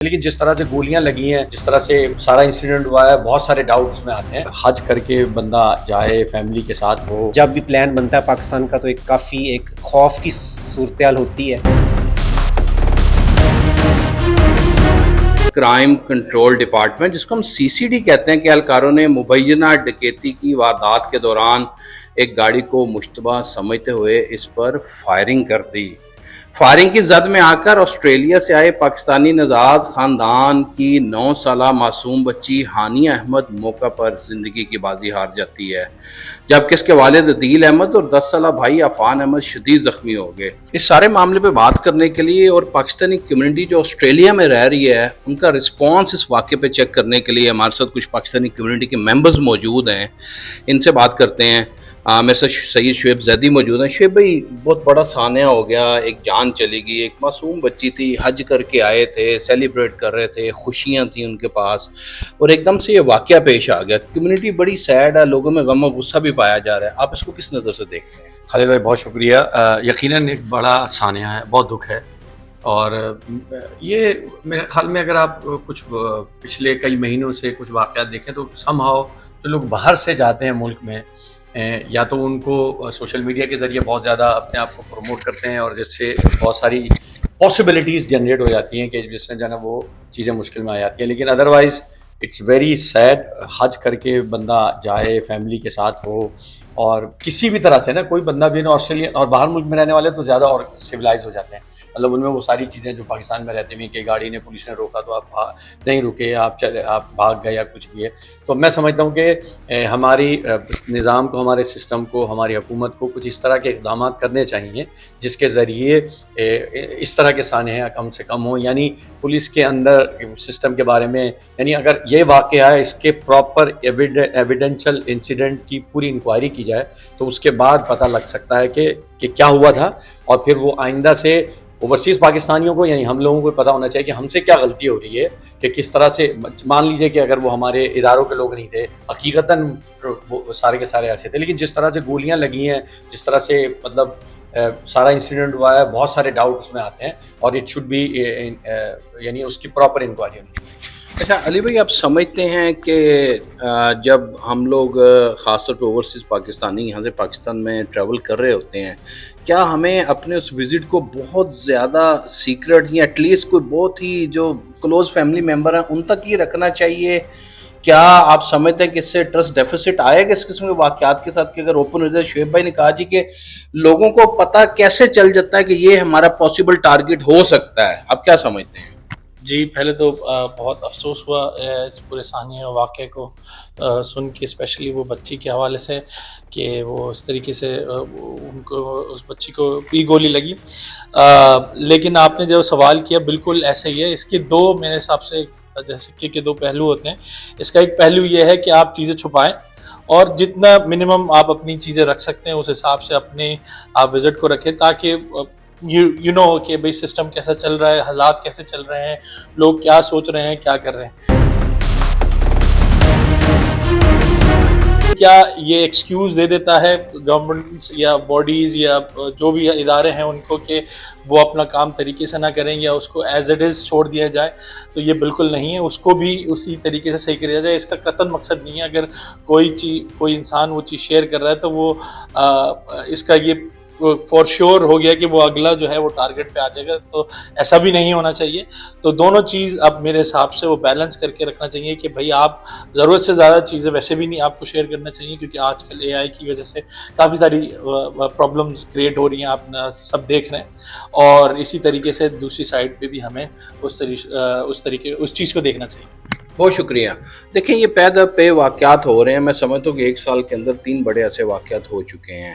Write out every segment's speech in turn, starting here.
لیکن جس طرح سے گولیاں لگی ہیں، جس طرح سے سارا انسیڈنٹ ہوا ہے، بہت سارے ڈاؤٹ اس میں آتے ہیں۔ حج کر کے بندہ جائے، فیملی کے ساتھ ہو۔ جب بھی پلان بنتا ہے پاکستان کا تو کافی ایک خوف کی صورتحال ہوتی ہے۔ کرائم کنٹرول ڈپارٹمنٹ، جس کو ہم سی سی ڈی کہتے ہیں، کہ اہلکاروں نے مبینہ ڈکیتی کی واردات کے دوران ایک گاڑی کو مشتبہ سمجھتے ہوئے اس پر فائرنگ کر دی۔ فائرنگ کی زد میں آ کر آسٹریلیا سے آئے پاکستانی نژاد خاندان کی 9 سالہ معصوم بچی ہانیہ احمد موقع پر زندگی کی بازی ہار جاتی ہے، جبکہ اس کے والد عدیل احمد اور 10 سالہ بھائی عفان احمد شدید زخمی ہو گئے۔ اس سارے معاملے پہ بات کرنے کے لیے اور پاکستانی کمیونٹی جو آسٹریلیا میں رہ رہی ہے ان کا رسپانس اس واقعے پہ چیک کرنے کے لیے ہمارے ساتھ کچھ پاکستانی کمیونٹی کے ممبرز موجود ہیں، ان سے بات کرتے ہیں۔ میرے ساتھ سید شعیب زیدی موجود ہیں۔ شعیب بھائی، بہت بڑا سانحہ ہو گیا، ایک جان چلی گئی، ایک معصوم بچی تھی، حج کر کے آئے تھے، سیلیبریٹ کر رہے تھے، خوشیاں تھیں ان کے پاس، اور ایک دم سے یہ واقعہ پیش آ گیا۔ کمیونٹی بڑی سیڈ ہے، لوگوں میں غم و غصہ بھی پایا جا رہا ہے، آپ اس کو کس نظر سے دیکھتے ہیں؟ خالد بھائی بہت شکریہ۔ یقیناً ایک بڑا سانحہ ہے، بہت دکھ ہے، اور یہ میرے خیال میں اگر آپ کچھ پچھلے کئی مہینوں سے کچھ واقعات دیکھیں تو سم ہاؤ جو لوگ باہر سے جاتے ہیں ملک میں، یا تو ان کو سوشل میڈیا کے ذریعے بہت زیادہ اپنے آپ کو پروموٹ کرتے ہیں، اور جس سے بہت ساری پاسبلٹیز جنریٹ ہو جاتی ہیں کہ جس سے جو ہے نا وہ چیزیں مشکل میں آ جاتی ہیں۔ لیکن ادروائز اٹس ویری سیڈ، حج کر کے بندہ جائے، فیملی کے ساتھ ہو، اور کسی بھی طرح سے نا کوئی بندہ بھی نا آسٹریلیا اور باہر ملک میں رہنے والے تو زیادہ اور سویلائز ہو جاتے ہیں، مطلب ان میں وہ ساری چیزیں جو پاکستان میں رہتے ہوئے کہ گاڑی نے پولیس نے روکا تو آپ نہیں رکے، آپ چلے، آپ بھاگ گئے یا کچھ بھی ہے۔ تو میں سمجھتا ہوں کہ ہماری نظام کو، ہمارے سسٹم کو، ہماری حکومت کو کچھ اس طرح کے اقدامات کرنے چاہیے جس کے ذریعے اس طرح کے سانحے کم سے کم ہوں، یعنی پولیس کے اندر سسٹم کے بارے میں، یعنی اگر یہ واقعہ ہے اس کے پراپر ایویڈینشل انسیڈنٹ کی پوری انکوائری کی جائے تو اس کے بعد پتہ لگ سکتا ہے کہ کیا ہوا تھا، اور پھر وہ آئندہ سے اوورسیز پاکستانیوں کو، یعنی ہم لوگوں کو پتہ ہونا چاہیے کہ ہم سے کیا غلطی ہو رہی ہے، کہ کس طرح سے مان لیجئے کہ اگر وہ ہمارے اداروں کے لوگ نہیں تھے، حقیقتاً وہ سارے کے سارے ایسے تھے، لیکن جس طرح سے گولیاں لگی ہیں، جس طرح سے مطلب سارا انسیڈنٹ ہوا ہے، بہت سارے ڈاؤٹ اس میں آتے ہیں، اور اٹ شوڈ بی یعنی اس کی پراپر انکوائری ہونی چاہیے۔ اچھا علی بھائی، آپ سمجھتے ہیں کہ جب ہم لوگ خاص طور پہ اوورسیز پاکستانی یہاں سے پاکستان میں ٹریول کر رہے ہوتے ہیں، کیا ہمیں اپنے اس وزٹ کو بہت زیادہ سیکرٹ، یا ایٹ لیسٹ کوئی بہت ہی جو کلوز فیملی ممبر ہیں ان تک ہی رکھنا چاہیے؟ کیا آپ سمجھتے ہیں کہ اس سے ٹرسٹ ڈیفیسٹ آئے گا اس قسم کے واقعات کے ساتھ، کہ اگر اوپن ہو جائے؟ شعیب بھائی نے کہا جی کہ لوگوں کو پتہ کیسے چل جاتا ہے کہ یہ ہمارا پاسبل ٹارگٹ ہو سکتا ہے، آپ کیا سمجھتے ہیں؟ جی، پہلے تو بہت افسوس ہوا اس پورے سانحے واقعے کو سن کے، اسپیشلی وہ بچی کے حوالے سے، کہ وہ اس طریقے سے ان کو، اس بچی کو بھی گولی لگی۔ لیکن آپ نے جو سوال کیا بالکل ایسا ہی ہے۔ اس کے دو، میرے حساب سے جیسے سکے کے دو پہلو ہوتے ہیں۔ اس کا ایک پہلو یہ ہے کہ آپ چیزیں چھپائیں، اور جتنا منیمم آپ اپنی چیزیں رکھ سکتے ہیں اس حساب سے اپنے آپ وزٹ کو رکھیں، تاکہ یو نو کہ بھئی سسٹم کیسا چل رہا ہے، حالات کیسے چل رہے ہیں، لوگ کیا سوچ رہے ہیں، کیا کر رہے ہیں۔ کیا یہ ایکسکیوز دے دیتا ہے گورنمنٹ یا باڈیز یا جو بھی ادارے ہیں ان کو کہ وہ اپنا کام طریقے سے نہ کریں، یا اس کو ایز اٹ از چھوڑ دیا جائے؟ تو یہ بالکل نہیں ہے، اس کو بھی اسی طریقے سے صحیح کیا جائے۔ اس کا قطعاً مقصد نہیں ہے اگر کوئی انسان وہ چیز شیئر کر رہا ہے تو وہ اس کا یہ فور شیور ہو گیا کہ وہ اگلا جو ہے وہ ٹارگٹ پہ آ جائے گا، تو ایسا بھی نہیں ہونا چاہیے۔ تو دونوں چیز اب میرے حساب سے وہ بیلنس کر کے رکھنا چاہیے کہ بھائی آپ ضرورت سے زیادہ چیزیں ویسے بھی نہیں آپ کو شیئر کرنا چاہیے، کیونکہ آج کل اے آئی کی وجہ سے کافی ساری پرابلمز کریٹ ہو رہی ہیں، آپ سب دیکھ رہے ہیں، اور اسی طریقے سے دوسری سائڈ پہ بھی ہمیں اس چیز کو دیکھنا چاہیے۔ بہت شکریہ۔ دیکھیں، یہ پے در پے واقعات ہو رہے ہیں۔ میں سمجھتا ہوں کہ 1 سال کے اندر 3 بڑے ایسے واقعات ہو چکے ہیں۔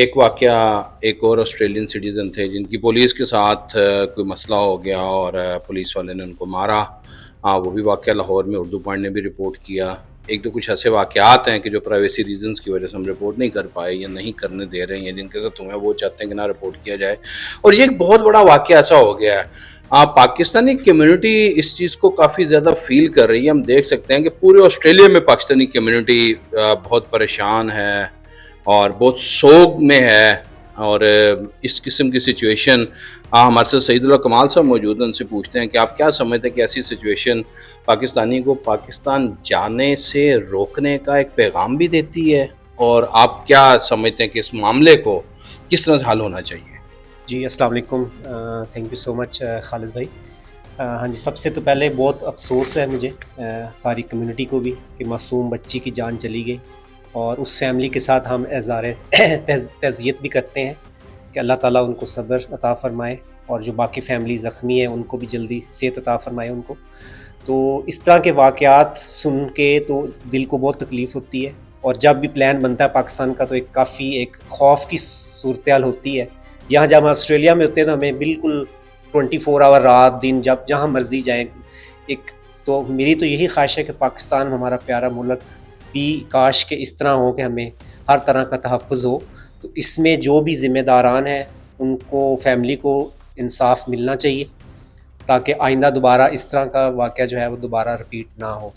ایک واقعہ ایک اور آسٹریلین سٹیزن تھے جن کی پولیس کے ساتھ کوئی مسئلہ ہو گیا اور پولیس والے نے ان کو مارا، وہ بھی واقعہ لاہور میں اردو پوائنٹ نے بھی رپورٹ کیا۔ ایک دو کچھ ایسے واقعات ہیں کہ جو پرائیویسی ریزنز کی وجہ سے ہم رپورٹ نہیں کر پائے یا نہیں کرنے دے رہے ہیں، جن کے ساتھ ہمیں وہ چاہتے ہیں کہ نہ رپورٹ کیا جائے، اور یہ ایک بہت بڑا واقعہ ایسا ہو گیا ہے۔ پاکستانی کمیونٹی اس چیز کو کافی زیادہ فیل کر رہی ہے۔ ہم دیکھ سکتے ہیں کہ پورے آسٹریلیا میں پاکستانی کمیونٹی بہت پریشان ہے اور بہت سوگ میں ہے، اور اس قسم کی سچویشن ہمارے ساتھ سعید اللہ کمال صاحب موجود ہیں، ان سے پوچھتے ہیں کہ آپ کیا سمجھتے ہیں کہ ایسی سچویشن پاکستانی کو پاکستان جانے سے روکنے کا ایک پیغام بھی دیتی ہے، اور آپ کیا سمجھتے ہیں کہ اس معاملے کو کس طرح سے حل ہونا چاہیے؟ جی السلام علیکم، تھینک یو سو مچ خالد بھائی۔ ہاں جی، سب سے تو پہلے بہت افسوس ہے مجھے ساری کمیونٹی کو بھی کہ معصوم بچی کی جان چلی گئی، اور اس فیملی کے ساتھ ہم اظہار تعزیت بھی کرتے ہیں کہ اللہ تعالیٰ ان کو صبر عطا فرمائے، اور جو باقی فیملی زخمی ہیں ان کو بھی جلدی صحت عطا فرمائے ان کو۔ تو اس طرح کے واقعات سن کے تو دل کو بہت تکلیف ہوتی ہے، اور جب بھی پلان بنتا ہے پاکستان کا تو کافی ایک خوف کی صورتحال ہوتی ہے۔ یہاں جب ہم آسٹریلیا میں ہوتے ہیں تو ہمیں بالکل 24 آور رات دن جہاں مرضی جائیں تو میری تو یہی خواہش ہے کہ پاکستان ہمارا پیارا ملک بھی کاش کہ اس طرح ہو کہ ہمیں ہر طرح کا تحفظ ہو۔ تو اس میں جو بھی ذمہ داران ہیں ان کو، فیملی کو انصاف ملنا چاہیے تاکہ آئندہ دوبارہ اس طرح کا واقعہ جو ہے وہ دوبارہ رپیٹ نہ ہو۔